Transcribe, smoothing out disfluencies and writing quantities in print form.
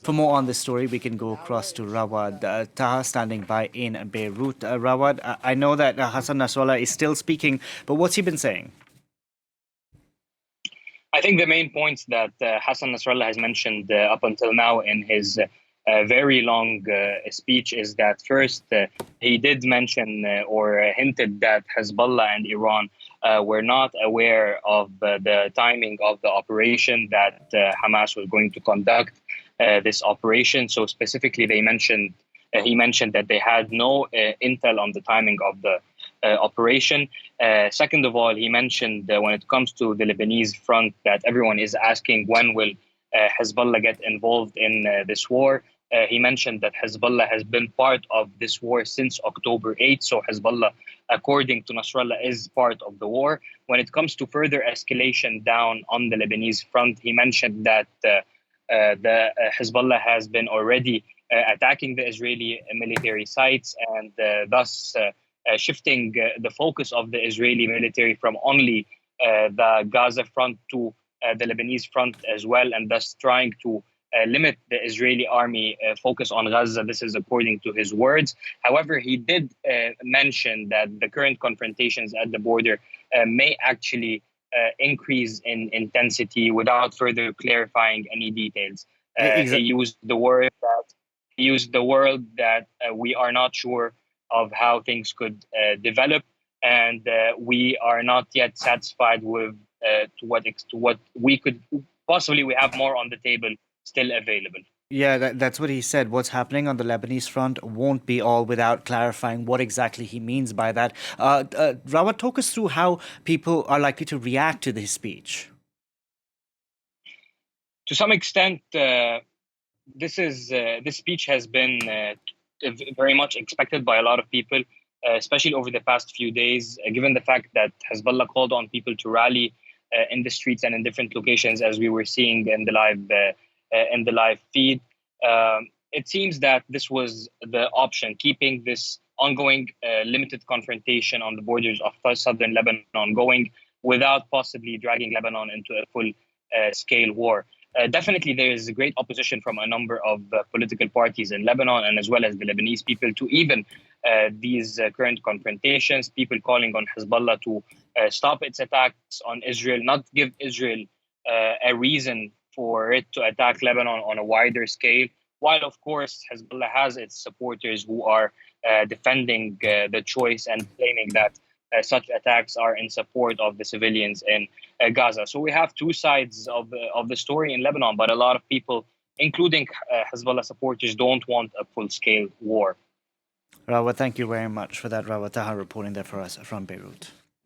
For more on this story, we can go across to Rawad Taha, standing by in Beirut. Rawad, I know that Hassan Nasrallah is still speaking, but what's he been saying? I think the main points that Hassan Nasrallah has mentioned up until now in his very long speech is that first, he did mention or hinted that Hezbollah and Iran were not aware of the timing of the operation that Hamas was going to conduct this operation. So specifically, he mentioned that they had no intel on the timing of the operation. Second of all, he mentioned when it comes to the Lebanese front that everyone is asking when will Hezbollah get involved in this war. He mentioned that Hezbollah has been part of this war since October 8th. So Hezbollah, according to Nasrallah, is part of the war. When it comes to further escalation down on the Lebanese front, he mentioned that the Hezbollah has been already attacking the Israeli military sites and thus shifting the focus of the Israeli military from only the Gaza front to the Lebanese front as well, and thus trying to limit the Israeli army focus on Gaza. This is according to his words. However, he did mention that the current confrontations at the border may actually increase in intensity without further clarifying any details. He used the word that we are not sure of how things could develop, and we are not yet satisfied with to what we could possibly. We have more on the table still available. Yeah, that's what he said. What's happening on the Lebanese front won't be all without clarifying what exactly he means by that. Rawat, talk us through how people are likely to react to this speech. To some extent, this speech has been very much expected by a lot of people, especially over the past few days, given the fact that Hezbollah called on people to rally in the streets and in different locations, as we were seeing in the live feed. It seems that this was the option, keeping this ongoing limited confrontation on the borders of southern Lebanon going without possibly dragging Lebanon into a full-scale war. Definitely, there is a great opposition from a number of political parties in Lebanon, and as well as the Lebanese people, to even these current confrontations. People calling on Hezbollah to stop its attacks on Israel, not give Israel a reason for it to attack Lebanon on a wider scale. While, of course, Hezbollah has its supporters who are defending the choice and claiming that such attacks are in support of the civilians in Gaza. So we have two sides of the story in Lebanon, but a lot of people, including Hezbollah supporters, don't want a full-scale war. Rawat, thank you very much for that. Rawad Taha reporting there for us from Beirut.